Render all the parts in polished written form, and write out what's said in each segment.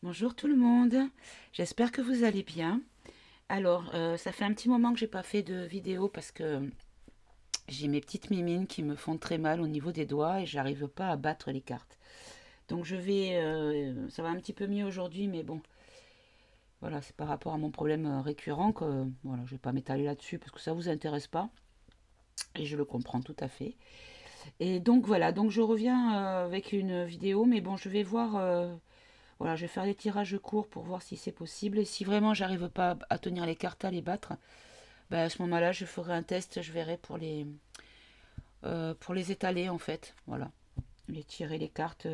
Bonjour tout le monde, j'espère que vous allez bien. Alors, ça fait un petit moment que j'ai pas fait de vidéo parce que j'ai mes petites mimines qui me font très mal au niveau des doigts et j'arrive pas à battre les cartes. Donc ça va un petit peu mieux aujourd'hui, mais bon, voilà, c'est par rapport à mon problème récurrent que voilà, je vais pas m'étaler là-dessus parce que ça vous intéresse pas et je le comprends tout à fait. Et donc voilà, donc je reviens avec une vidéo, mais bon, je vais voir. Voilà, je vais faire des tirages courts pour voir si c'est possible. Et si vraiment j'arrive pas à tenir les cartes, à les battre, ben à ce moment-là, je ferai un test, je verrai pour les étaler en fait. Voilà, les tirer les cartes,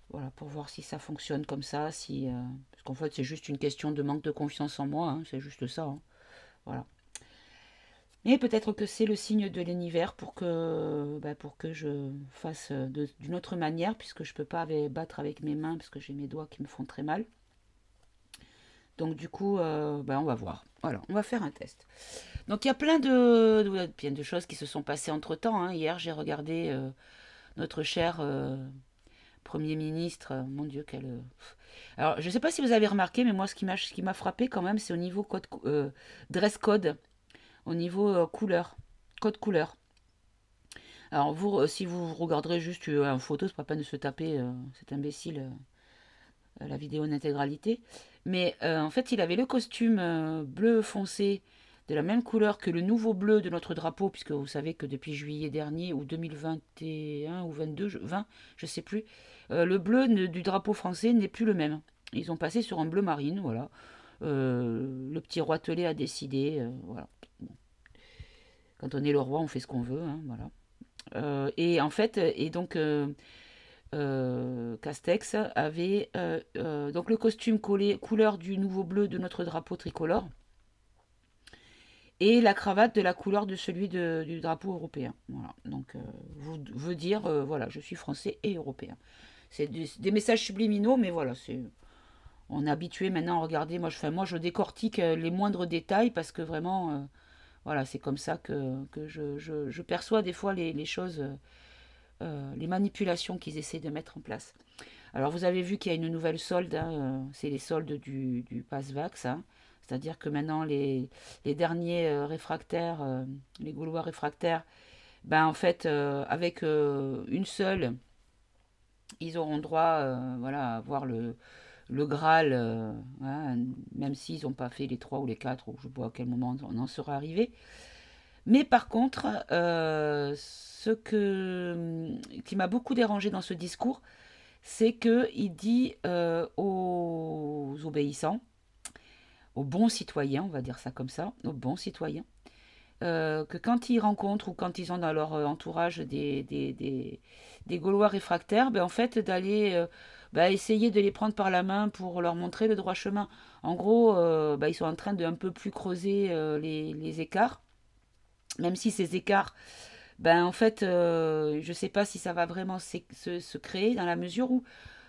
voilà, pour voir si ça fonctionne comme ça. Parce qu'en fait, c'est juste une question de manque de confiance en moi, hein, c'est juste ça, hein. Voilà. Et peut-être que c'est le signe de l'univers pour que je fasse d'une autre manière, puisque je peux pas battre avec mes mains, parce que j'ai mes doigts qui me font très mal. Donc du coup, on va voir. Voilà, on va faire un test. Donc il y a plein de choses qui se sont passées entre-temps, hein. Hier, j'ai regardé notre cher Premier ministre. Mon Dieu, quel... Alors, je ne sais pas si vous avez remarqué, mais moi, ce qui m'a frappé quand même, c'est au niveau dress code, au niveau code couleur. Alors, si vous regarderez juste en photo, c'est pas peine de se taper cet imbécile, la vidéo en intégralité. Mais en fait, il avait le costume bleu foncé de la même couleur que le nouveau bleu de notre drapeau, puisque vous savez que depuis juillet dernier, ou 2021 ou 22, 20, je sais plus, le bleu du drapeau français n'est plus le même. Ils ont passé sur un bleu marine, voilà. Le petit Roitelet a décidé, voilà. Quand on est le roi, on fait ce qu'on veut, hein, voilà. Et en fait, Castex avait donc le costume couleur du nouveau bleu de notre drapeau tricolore et la cravate de la couleur de celui du drapeau européen. Voilà. Donc, veut dire, voilà, je suis français et européen. C'est des messages subliminaux, mais voilà, on est habitué maintenant à regarder. Moi, je décortique les moindres détails parce que vraiment, voilà, c'est comme ça que je perçois des fois les choses, les manipulations qu'ils essaient de mettre en place. Alors vous avez vu qu'il y a une nouvelle solde, hein, c'est les soldes du Pass-Vax, hein. C'est-à-dire que maintenant les derniers réfractaires, les Gaulois réfractaires, ben en fait avec une seule, ils auront droit voilà, à voir le Graal, hein, même s'ils n'ont pas fait les trois ou les quatre, ou je ne sais pas à quel moment on en sera arrivé. Mais par contre, qui m'a beaucoup dérangé dans ce discours, c'est qu'il dit aux obéissants, aux bons citoyens, on va dire ça comme ça, aux bons citoyens, que quand ils rencontrent ou quand ils ont dans leur entourage des Gaulois réfractaires, ben, en fait, d'aller essayer de les prendre par la main pour leur montrer le droit chemin. En gros, ils sont en train de un peu plus creuser les écarts, même si ces écarts, ben, en fait, je ne sais pas si ça va vraiment se créer dans la mesure où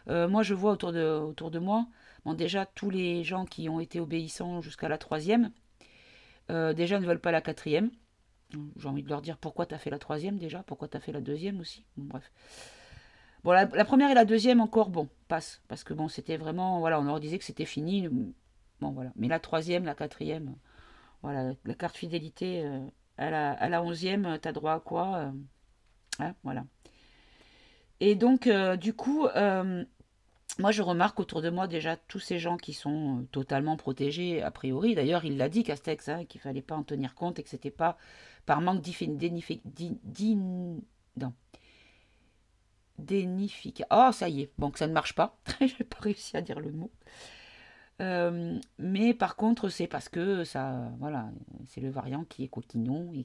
moi, je vois autour de moi, bon, déjà, tous les gens qui ont été obéissants jusqu'à la troisième, déjà ne veulent pas la quatrième. J'ai envie de leur dire pourquoi t'as fait la troisième déjà, pourquoi t'as fait la deuxième aussi. Bon, bref. Bon, la première et la deuxième encore, bon, passe. Parce que bon, c'était vraiment, voilà, on leur disait que c'était fini. Bon, voilà. Mais la troisième, la quatrième, voilà, la carte fidélité, à la onzième, t'as droit à quoi hein, voilà. Et donc, du coup, moi, je remarque autour de moi déjà tous ces gens qui sont totalement protégés, a priori. D'ailleurs, il l'a dit, Castex, hein, qu'il ne fallait pas en tenir compte et que c'était pas par manque non, d'énification. Oh, ça y est, bon, que ça ne marche pas. Je n'ai pas réussi à dire le mot. Mais par contre, c'est parce que ça, voilà, c'est le variant qui est coquinon et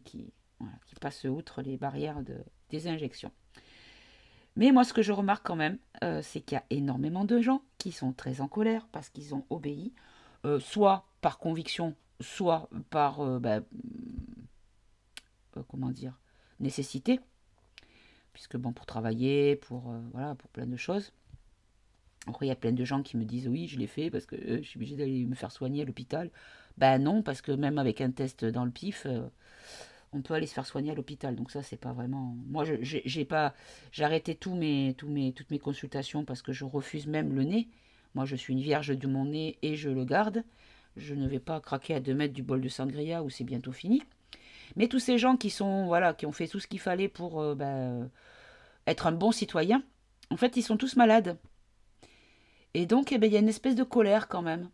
voilà, qui passe outre les barrières des injections. Mais moi, ce que je remarque quand même, c'est qu'il y a énormément de gens qui sont très en colère parce qu'ils ont obéi, soit par conviction, soit par, comment dire, nécessité, puisque bon, pour travailler, voilà, pour plein de choses. Après, il y a plein de gens qui me disent oui, je l'ai fait parce que je suis obligée d'aller me faire soigner à l'hôpital. Ben non, parce que même avec un test dans le pif, on peut aller se faire soigner à l'hôpital. Donc ça, c'est pas vraiment. Moi, j'ai pas, j'ai arrêté toutes mes consultations parce que je refuse même le nez. Moi, je suis une vierge de mon nez et je le garde. Je ne vais pas craquer à 2 mètres du bol de sangria où c'est bientôt fini. Mais tous ces gens qui sont, voilà, qui ont fait tout ce qu'il fallait pour être un bon citoyen, en fait, ils sont tous malades. Et donc, eh ben, il y a une espèce de colère quand même.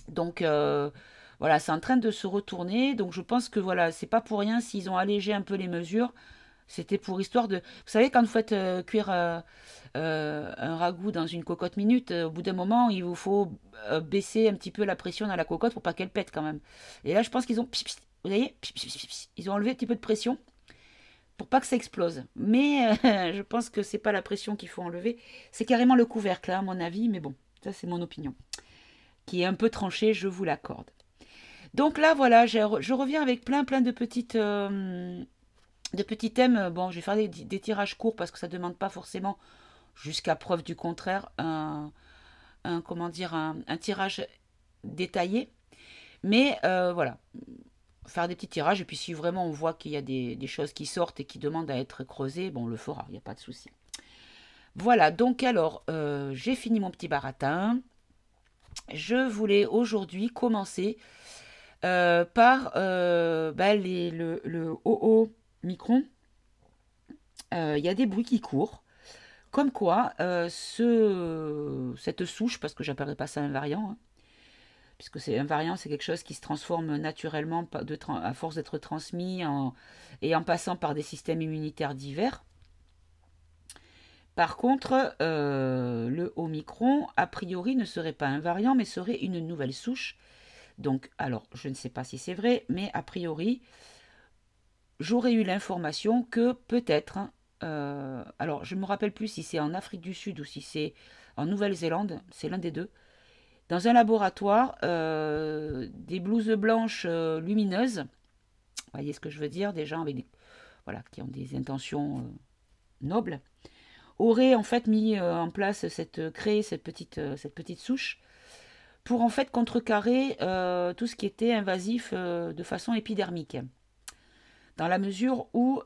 Donc, voilà, c'est en train de se retourner. Donc, je pense que voilà, c'est pas pour rien s'ils ont allégé un peu les mesures. C'était pour histoire de. Vous savez, quand vous faites cuire un ragoût dans une cocotte minute, au bout d'un moment, il vous faut baisser un petit peu la pression dans la cocotte pour pas qu'elle pète quand même. Et là, je pense qu'ils ont. Vous voyez, ils ont enlevé un petit peu de pression pour pas que ça explose. Mais je pense que c'est pas la pression qu'il faut enlever, c'est carrément le couvercle, hein, à mon avis. Mais bon, ça c'est mon opinion, qui est un peu tranchée, je vous l'accorde. Donc là, voilà, je reviens avec plein de petits thèmes. Bon, je vais faire des tirages courts parce que ça ne demande pas forcément, jusqu'à preuve du contraire, comment dire, un tirage détaillé. Mais voilà, faire des petits tirages. Et puis si vraiment on voit qu'il y a des choses qui sortent et qui demandent à être creusées, bon, on le fera, il n'y a pas de souci. Voilà, donc alors, j'ai fini mon petit baratin. Je voulais aujourd'hui commencer par le OO Micron. Il y a des bruits qui courent. Comme quoi, cette souche, parce que j'appellerai pas ça un variant, hein, puisque c'est un variant, c'est quelque chose qui se transforme naturellement à force d'être transmis et en passant par des systèmes immunitaires divers. Par contre, le Omicron, a priori, ne serait pas un variant, mais serait une nouvelle souche. Donc, alors, je ne sais pas si c'est vrai, mais a priori, j'aurais eu l'information que peut-être, alors je ne me rappelle plus si c'est en Afrique du Sud ou si c'est en Nouvelle-Zélande, c'est l'un des deux, dans un laboratoire, des blouses blanches lumineuses, vous voyez ce que je veux dire, des gens voilà, qui ont des intentions nobles, auraient en fait mis en place créé cette petite souche pour en fait contrecarrer tout ce qui était invasif de façon épidermique, dans la mesure où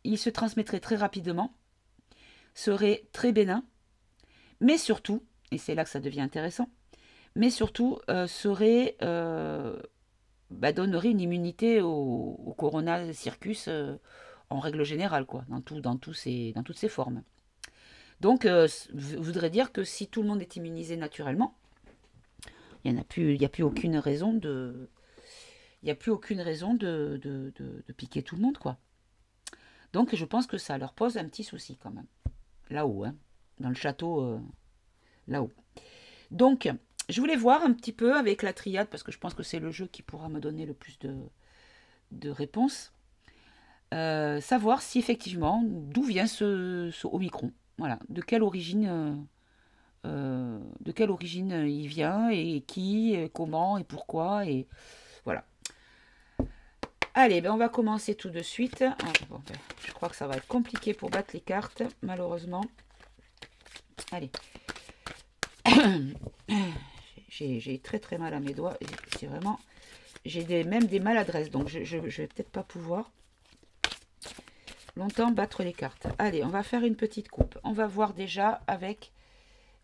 il se transmettrait très rapidement, serait très bénin, mais surtout, et c'est là que ça devient intéressant, mais surtout donnerait une immunité au Corona Circus en règle générale, quoi, dans toutes ses formes. Donc, voudrait dire que si tout le monde est immunisé naturellement, il n'y a plus aucune raison de piquer tout le monde, quoi. Donc, je pense que ça leur pose un petit souci quand même. Là-haut, hein, dans le château, là-haut. Donc, je voulais voir un petit peu avec la triade, parce que je pense que c'est le jeu qui pourra me donner le plus de réponses. Savoir si effectivement, d'où vient ce Omicron. Voilà, de quelle origine il vient et qui, comment et pourquoi. Et voilà. Allez, ben on va commencer tout de suite. Je crois que ça va être compliqué pour battre les cartes, malheureusement. Allez. J'ai très très mal à mes doigts. C'est vraiment... J'ai même des maladresses, donc je vais peut-être pas pouvoir longtemps battre les cartes. Allez, on va faire une petite coupe. On va voir déjà avec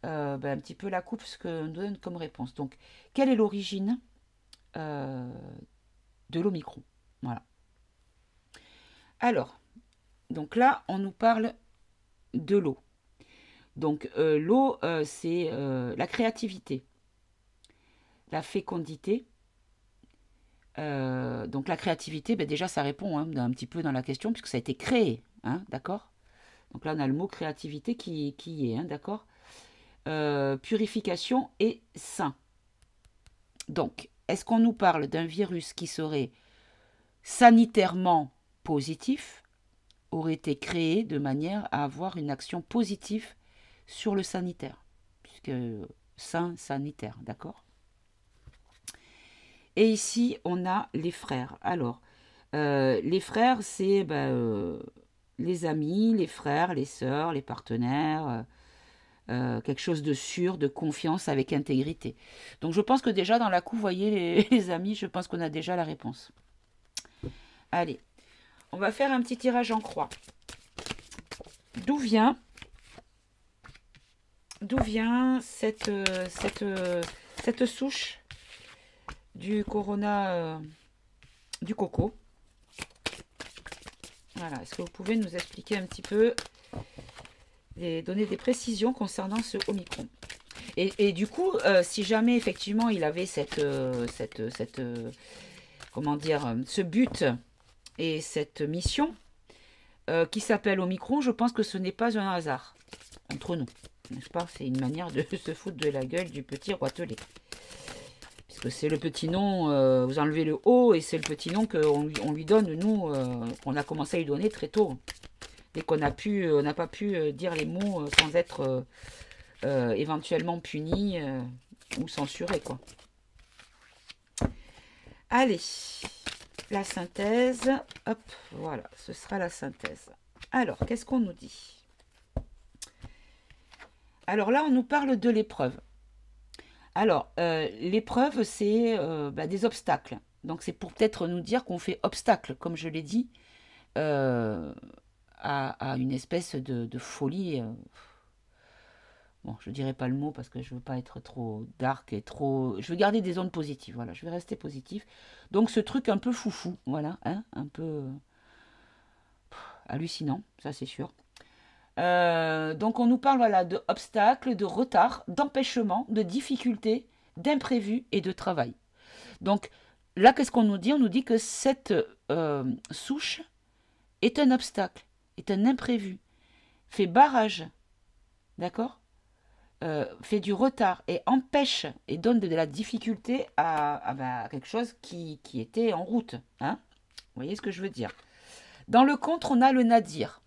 un petit peu la coupe ce que nous donne comme réponse. Donc, quelle est l'origine de l'Omicron? Voilà. Alors, donc là, on nous parle de l'eau. Donc, l'eau, c'est la créativité, la fécondité. Donc, la créativité, déjà, ça répond un petit peu dans la question, puisque ça a été créé, hein, d'accord? Donc là, on a le mot créativité qui y est, hein, d'accord? Purification et sain. Donc, est-ce qu'on nous parle d'un virus qui serait sanitairement positif, aurait été créé de manière à avoir une action positive sur le sanitaire, puisque sanitaire, d'accord? Et ici, on a les frères. Alors, les frères, c'est les amis, les frères, les sœurs, les partenaires, quelque chose de sûr, de confiance, avec intégrité. Donc je pense que déjà dans la coupe, vous voyez les amis, je pense qu'on a déjà la réponse. Allez, on va faire un petit tirage en croix. D'où vient d'où vient cette souche du Corona du coco. Voilà, est-ce que vous pouvez nous expliquer un petit peu, donner des précisions concernant ce Omicron? Et du coup, si jamais effectivement il avait comment dire, ce but et cette mission qui s'appelle Omicron, je pense que ce n'est pas un hasard entre nous, n'est-ce pas? C'est une manière de se foutre de la gueule du petit roitelet. Puisque c'est le petit nom, vous enlevez le O et c'est le petit nom qu'on lui donne, nous, qu'on a commencé à lui donner très tôt. Dès qu'on n'a pas pu dire les mots sans être éventuellement puni ou censuré, quoi. Allez, la synthèse. Hop, voilà, ce sera la synthèse. Alors, qu'est-ce qu'on nous dit? Alors là, on nous parle de l'épreuve. Alors, l'épreuve, c'est des obstacles. Donc, c'est pour peut-être nous dire qu'on fait obstacle, comme je l'ai dit, à une espèce de folie. Bon, je dirais pas le mot parce que je veux pas être trop dark et trop... Je veux garder des ondes positives, voilà, je vais rester positif. Donc, ce truc un peu foufou, voilà, hein, un peu hallucinant, ça c'est sûr. Donc on nous parle voilà, de obstacles, de retard, d'empêchement, de difficultés, d'imprévus et de travail. Donc là, qu'est-ce qu'on nous dit? On nous dit que cette souche est un obstacle, est un imprévu, fait barrage, d'accord, fait du retard et empêche et donne de la difficulté à quelque chose qui était en route. Hein, vous voyez ce que je veux dire? Dans le contre, on a le nadir.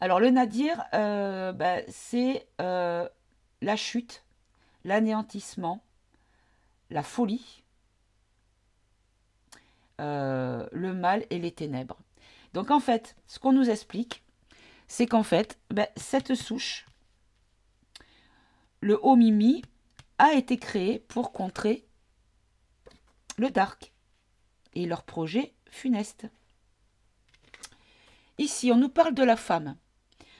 Alors le nadir, c'est la chute, l'anéantissement, la folie, le mal et les ténèbres. Donc en fait, ce qu'on nous explique, c'est qu'en fait, cette souche, le Omimi, a été créé pour contrer le dark et leur projet funeste. Ici, on nous parle de la femme.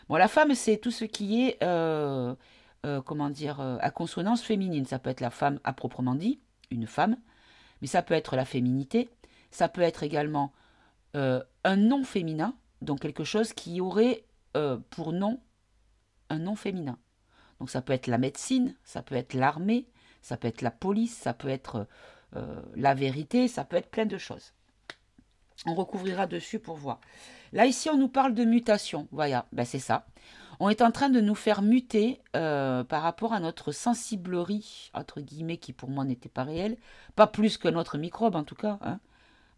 Bon, la femme, c'est tout ce qui est, comment dire, à consonance féminine. Ça peut être la femme à proprement dit, une femme, mais ça peut être la féminité. Ça peut être également un nom féminin, donc quelque chose qui aurait pour nom un nom féminin. Donc ça peut être la médecine, ça peut être l'armée, ça peut être la police, ça peut être la vérité, ça peut être plein de choses. On recouvrira dessus pour voir. Là, ici, on nous parle de mutation. Voilà, c'est ça. On est en train de nous faire muter par rapport à notre sensiblerie, entre guillemets, qui pour moi n'était pas réelle. Pas plus que notre microbe, en tout cas. Hein,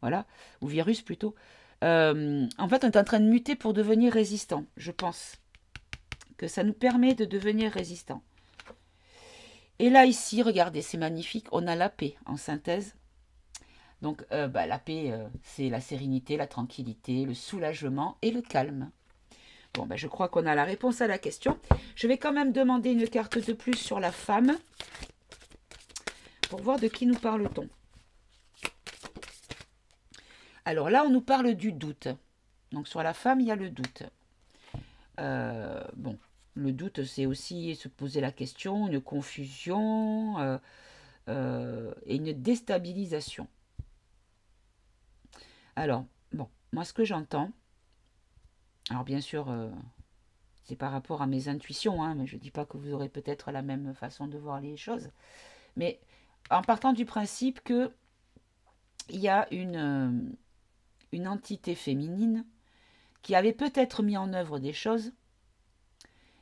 voilà, ou virus plutôt. En fait, on est en train de muter pour devenir résistant, je pense. Que ça nous permet de devenir résistant. Et là, ici, regardez, c'est magnifique. On a la paix en synthèse. Donc la paix, c'est la sérénité, la tranquillité, le soulagement et le calme. Bon, je crois qu'on a la réponse à la question. Je vais quand même demander une carte de plus sur la femme pour voir de qui nous parle-t-on. Alors là, on nous parle du doute. Donc sur la femme, il y a le doute. Bon, le doute, c'est aussi se poser la question, une confusion et une déstabilisation. Alors, bon, moi ce que j'entends, alors bien sûr, c'est par rapport à mes intuitions, hein, mais je ne dis pas que vous aurez peut-être la même façon de voir les choses, mais en partant du principe qu'il y a une entité féminine qui avait peut-être mis en œuvre des choses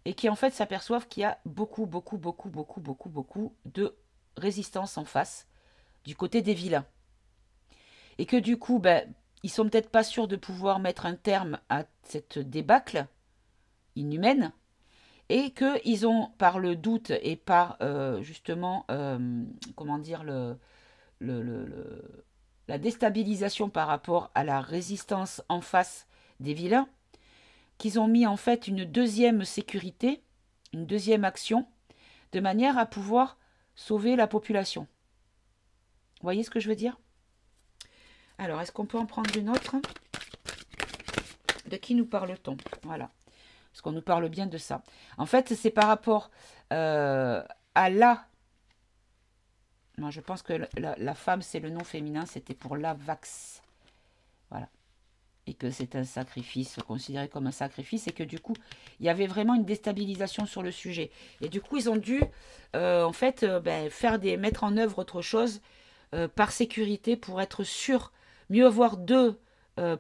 et qui en fait s'aperçoivent qu'il y a beaucoup de résistance en face du côté des vilains. Et que du coup, ils sont peut-être pas sûrs de pouvoir mettre un terme à cette débâcle inhumaine et qu'ils ont, par le doute et par justement, comment dire, la déstabilisation par rapport à la résistance en face des vilains, qu'ils ont mis en fait une deuxième sécurité, une deuxième action, de manière à pouvoir sauver la population. Vous voyez ce que je veux dire? Alors, est-ce qu'on peut en prendre une autre? De qui nous parle-t-on? Voilà. Parce qu'on nous parle bien de ça. En fait, c'est par rapport à la... Moi, je pense que la femme, c'est le nom féminin, c'était pour la Vax. Voilà. Et que c'est un sacrifice, considéré comme un sacrifice, et que du coup, il y avait vraiment une déstabilisation sur le sujet. Et du coup, ils ont dû, en fait, mettre en œuvre autre chose par sécurité pour être sûr, mieux avoir deux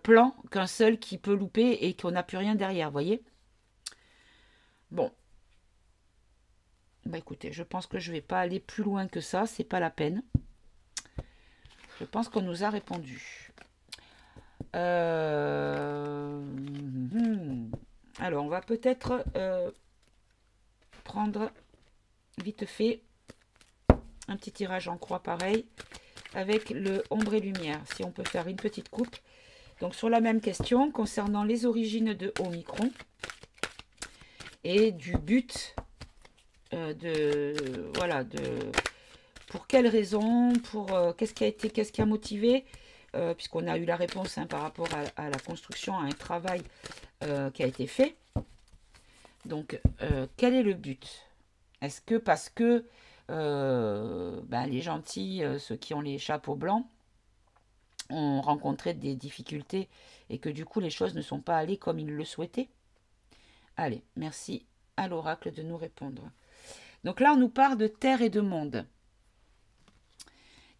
plans qu'un seul qui peut louper et qu'on n'a plus rien derrière, vous voyez. Bon, bah écoutez, je pense que je ne vais pas aller plus loin que ça, c'est pas la peine. Je pense qu'on nous a répondu. Alors, on va peut-être prendre vite fait un petit tirage en croix pareil avec le ombre et lumière. Si on peut faire une petite coupe. Donc, sur la même question, concernant les origines de Omicron et du but pour quelles raisons, pour qu'est-ce qui a motivé, puisqu'on a eu la réponse par rapport à la construction, à un travail qui a été fait. Donc, quel est le but? Est-ce que parce que les gentils, ceux qui ont les chapeaux blancs, ont rencontré des difficultés et que du coup les choses ne sont pas allées comme ils le souhaitaient? Allez, merci à l'oracle de nous répondre. Donc là, on nous parle de terre et de monde.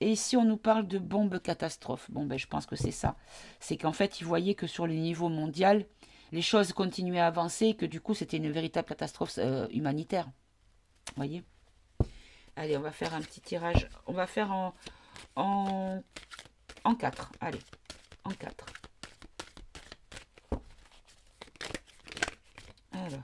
Et ici, on nous parle de bombes catastrophes. Bon, je pense que c'est ça. C'est qu'en fait, ils voyaient que sur le niveau mondial, les choses continuaient à avancer et que du coup, c'était une véritable catastrophe humanitaire. Vous voyez? Allez, on va faire un petit tirage. On va faire en 4. Allez, en 4. Alors.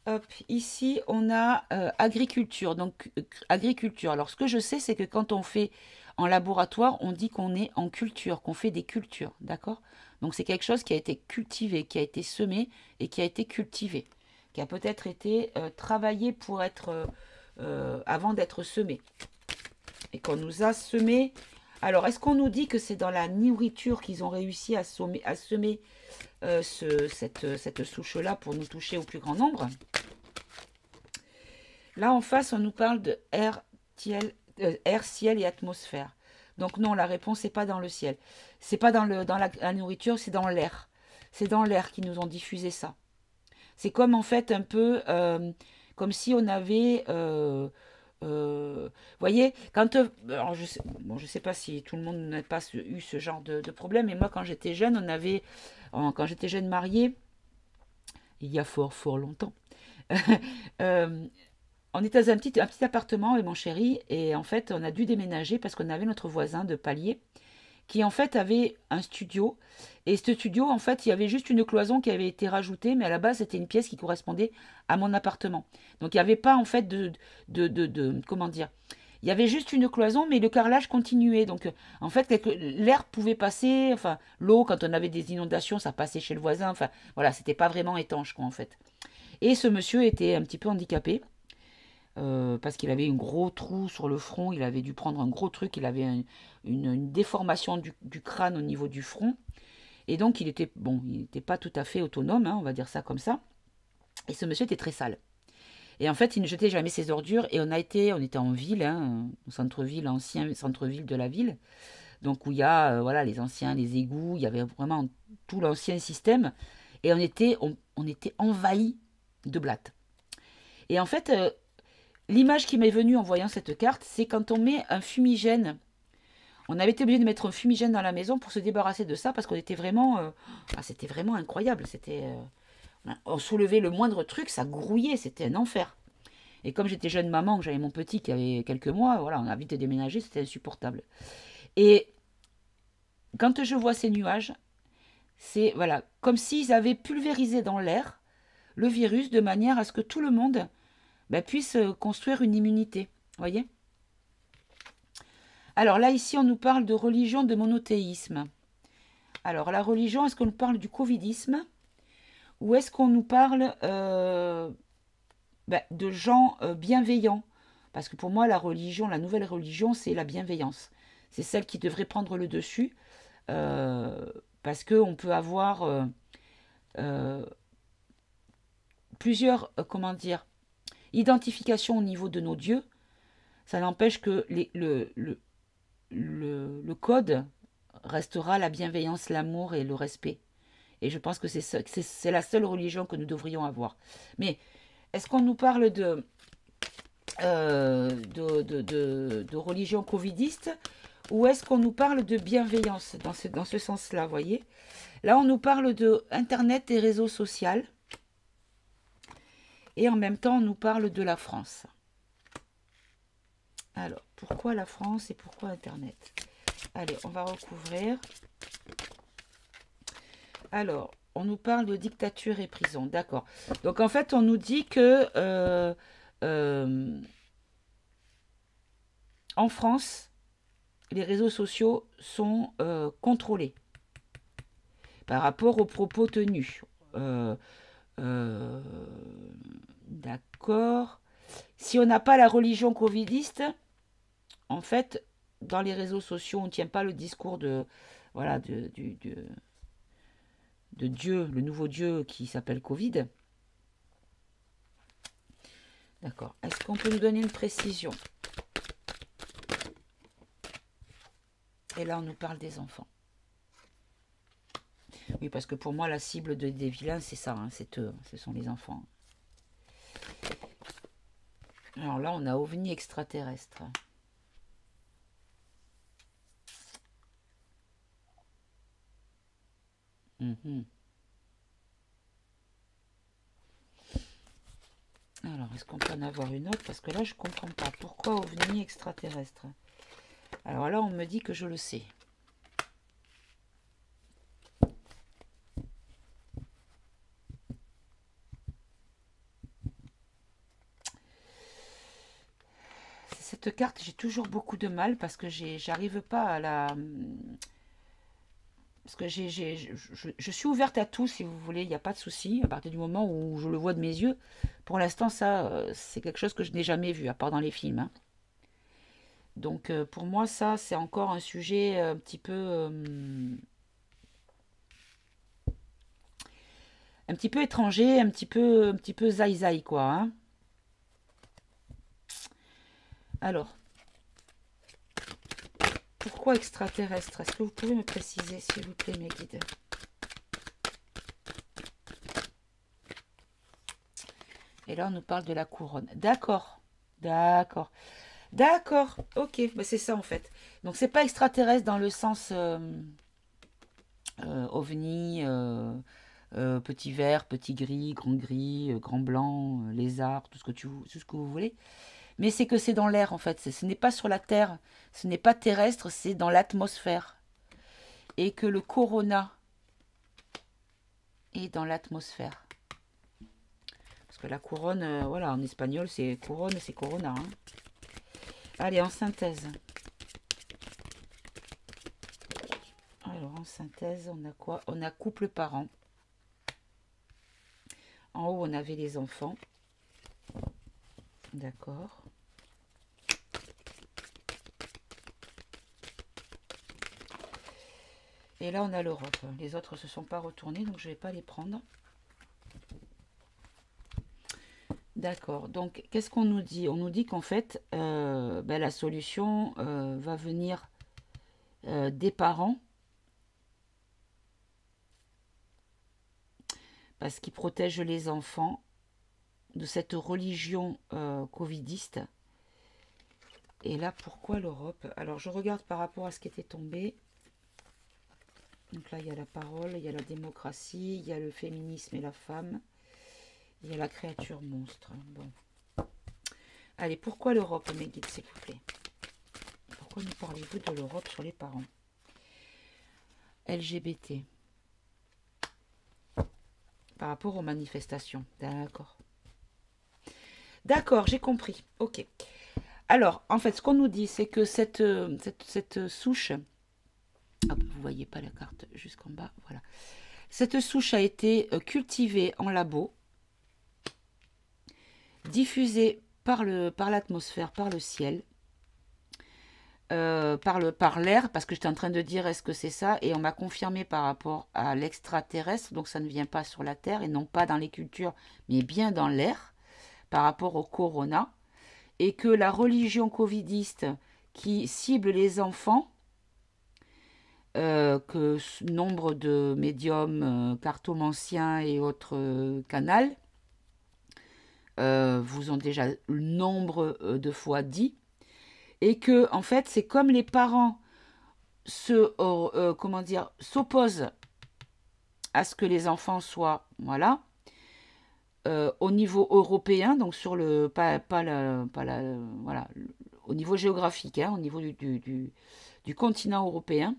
Hop, ici, on a agriculture. Donc, agriculture. Alors, ce que je sais, c'est que quand on fait en laboratoire, on dit qu'on est en culture, qu'on fait des cultures. D'accord? Donc, c'est quelque chose qui a été cultivé, qui a été semé et qui a été cultivé. Qui a peut-être été travaillé pour être... avant d'être semé. Et qu'on nous a semé... Alors, est-ce qu'on nous dit que c'est dans la nourriture qu'ils ont réussi à semer cette souche-là pour nous toucher au plus grand nombre? Là, en face, on nous parle de air, ciel et atmosphère. Donc non, la réponse n'est pas dans le ciel. C'est pas dans la nourriture, c'est dans l'air. C'est dans l'air qu'ils nous ont diffusé ça. C'est comme en fait un peu comme si on avait... vous voyez, quand... alors je sais pas si tout le monde n'a pas eu ce genre de problème, mais moi quand j'étais jeune, quand j'étais jeune mariée, il y a fort longtemps, on était dans un petit appartement avec mon chéri, et en fait on a dû déménager parce qu'on avait notre voisin de palier qui en fait avait un studio. Et ce studio, en fait, il y avait juste une cloison qui avait été rajoutée, mais à la base, c'était une pièce qui correspondait à mon appartement. Donc, il n'y avait pas, en fait, comment dire, il y avait juste une cloison, mais le carrelage continuait. Donc, en fait, l'air pouvait passer, enfin, l'eau, quand on avait des inondations, ça passait chez le voisin. Enfin, voilà, c'était pas vraiment étanche, quoi, en fait. Et ce monsieur était un petit peu handicapé. Parce qu'il avait un gros trou sur le front, il avait dû prendre un gros truc, il avait une déformation du crâne au niveau du front, et donc il n'était pas tout à fait autonome, hein, on va dire ça comme ça, et ce monsieur était très sale. Et en fait, il ne jetait jamais ses ordures, et on était en ville, hein, au centre-ville, ancien centre-ville de la ville, donc où il y a les anciens, les égouts, il y avait vraiment tout l'ancien système, et on était envahis de blattes. Et en fait... l'image qui m'est venue en voyant cette carte, c'est quand on met un fumigène. On avait été obligé de mettre un fumigène dans la maison pour se débarrasser de ça parce qu'on était vraiment... c'était vraiment incroyable. On soulevait le moindre truc, ça grouillait, c'était un enfer. Et comme j'étais jeune maman, que j'avais mon petit qui avait quelques mois, voilà, on a vite déménagé, c'était insupportable. Et quand je vois ces nuages, c'est comme s'ils avaient pulvérisé dans l'air le virus de manière à ce que tout le monde puisse construire une immunité. Voyez? Alors là, ici, on nous parle de religion, de monothéisme. Alors, la religion, est-ce qu'on nous parle du covidisme? Ou est-ce qu'on nous parle de gens bienveillants? Parce que pour moi, la religion, la nouvelle religion, c'est la bienveillance. C'est celle qui devrait prendre le dessus. Parce qu'on peut avoir plusieurs, comment dire, identifications au niveau de nos dieux, ça n'empêche que le code restera la bienveillance, l'amour et le respect. Et je pense que c'est la seule religion que nous devrions avoir. Mais est-ce qu'on nous parle de religion covidiste ou est-ce qu'on nous parle de bienveillance dans ce sens-là, voyez? Là, on nous parle de Internet et réseaux sociaux. Et en même temps, on nous parle de la France. Alors, pourquoi la France et pourquoi Internet? Allez, on va recouvrir. Alors, on nous parle de dictature et prison. D'accord. Donc, en fait, on nous dit que en France, les réseaux sociaux sont contrôlés par rapport aux propos tenus. D'accord. Si on n'a pas la religion covidiste, en fait, dans les réseaux sociaux, on ne tient pas le discours de, voilà, de Dieu, le nouveau Dieu qui s'appelle Covid. D'accord. Est-ce qu'on peut nous donner une précision? Et là, on nous parle des enfants. Oui, parce que pour moi, la cible des vilains, c'est ça, hein, c'est eux, ce sont les enfants. Alors là, on a ovni extraterrestre. Alors, est-ce qu'on peut en avoir une autre? Parce que là, je ne comprends pas. Pourquoi ovni extraterrestre? Alors là, on me dit que je le sais. Cette carte, j'ai toujours beaucoup de mal parce que j'arrive pas à la... Parce que je suis ouverte à tout, si vous voulez, il n'y a pas de souci. À partir du moment où je le vois de mes yeux, pour l'instant, ça, c'est quelque chose que je n'ai jamais vu, à part dans les films. Hein. Donc, pour moi, ça, c'est encore un sujet un petit peu... un petit peu étranger, un petit peu zaï quoi. Hein. Alors, pourquoi extraterrestre? Est-ce que vous pouvez me préciser, s'il vous plaît, mes guides? Et là, on nous parle de la couronne. D'accord, d'accord, d'accord. Ok, bah c'est ça en fait. Donc, c'est pas extraterrestre dans le sens ovni, petit vert, petit gris, grand blanc, lézard, tout ce que vous voulez. Mais c'est que c'est dans l'air en fait. Ce n'est pas sur la Terre, ce n'est pas terrestre, c'est dans l'atmosphère. Et que le corona est dans l'atmosphère. Parce que la couronne, voilà, en espagnol, c'est couronne, c'est corona. Hein. Allez, en synthèse. Alors, en synthèse, on a quoi? On a couple parent. En haut, on avait les enfants. D'accord. Et là, on a l'Europe. Les autres ne se sont pas retournés, donc je ne vais pas les prendre. D'accord. Donc, qu'est-ce qu'on nous dit? On nous dit qu'en fait, la solution va venir des parents parce qu'ils protègent les enfants de cette religion covidiste. Et là, pourquoi l'Europe? Alors, je regarde par rapport à ce qui était tombé. Donc là, il y a la parole, il y a la démocratie, il y a le féminisme et la femme. Il y a la créature monstre. Bon. Allez, pourquoi l'Europe, mes guides, s'il vous plaît? Pourquoi nous parlez-vous de l'Europe sur les parents? LGBT. Par rapport aux manifestations. D'accord. D'accord, j'ai compris. Ok. Alors, en fait, ce qu'on nous dit, c'est que cette souche... Hop, vous voyez pas la carte jusqu'en bas. Voilà. Cette souche a été cultivée en labo, diffusée par l'atmosphère, par le ciel, par l'air, parce que j'étais en train de dire est-ce que c'est ça, et on m'a confirmé par rapport à l'extraterrestre, donc ça ne vient pas sur la Terre, et non pas dans les cultures, mais bien dans l'air, par rapport au corona, et que la religion covidiste qui cible les enfants, que nombre de médiums, cartomanciens et autres canals vous ont déjà nombre de fois dit, et que en fait c'est comme les parents comment dire, s'opposent à ce que les enfants soient, voilà, au niveau européen, donc sur le voilà, au niveau géographique, hein, au niveau du continent européen,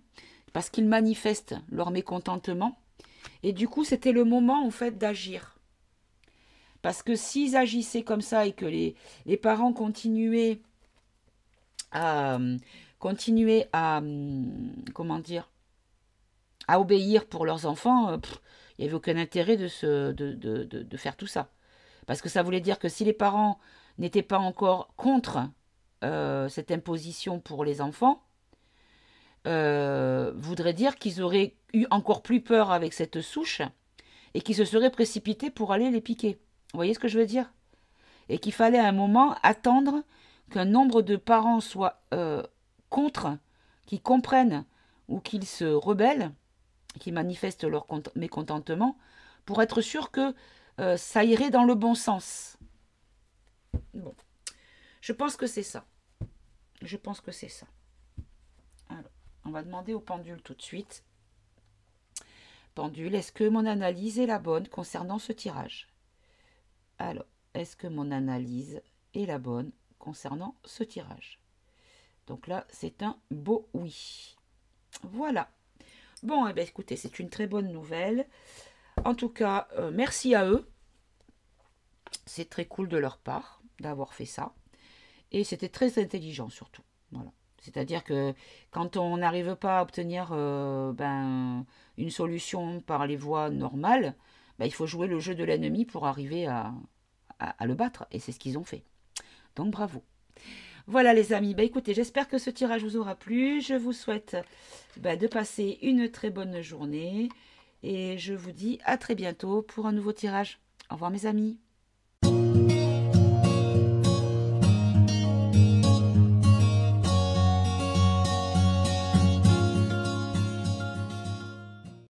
parce qu'ils manifestent leur mécontentement. Et du coup, c'était le moment en fait d'agir. Parce que s'ils agissaient comme ça et que les parents à, continuaient à, comment dire, à obéir pour leurs enfants, il n'y avait aucun intérêt de faire tout ça. Parce que ça voulait dire que si les parents n'étaient pas encore contre cette imposition pour les enfants, voudrait dire qu'ils auraient eu encore plus peur avec cette souche et qu'ils se seraient précipités pour aller les piquer. Vous voyez ce que je veux dire? Et qu'il fallait à un moment attendre qu'un nombre de parents soient contre, qu'ils comprennent ou qu'ils se rebellent, qu'ils manifestent leur mécontentement, pour être sûr que ça irait dans le bon sens. Bon, je pense que c'est ça. Je pense que c'est ça. Alors, on va demander au pendule tout de suite. Pendule, est-ce que mon analyse est la bonne concernant ce tirage? Alors, est-ce que mon analyse est la bonne concernant ce tirage? Donc là, c'est un beau oui. Voilà. Bon, eh bien, écoutez, c'est une très bonne nouvelle. En tout cas, merci à eux. C'est très cool de leur part d'avoir fait ça. Et c'était très intelligent surtout. Voilà. C'est-à-dire que quand on n'arrive pas à obtenir une solution par les voies normales, il faut jouer le jeu de l'ennemi pour arriver à le battre. Et c'est ce qu'ils ont fait. Donc bravo. Voilà les amis, écoutez, j'espère que ce tirage vous aura plu. Je vous souhaite de passer une très bonne journée. Et je vous dis à très bientôt pour un nouveau tirage. Au revoir mes amis.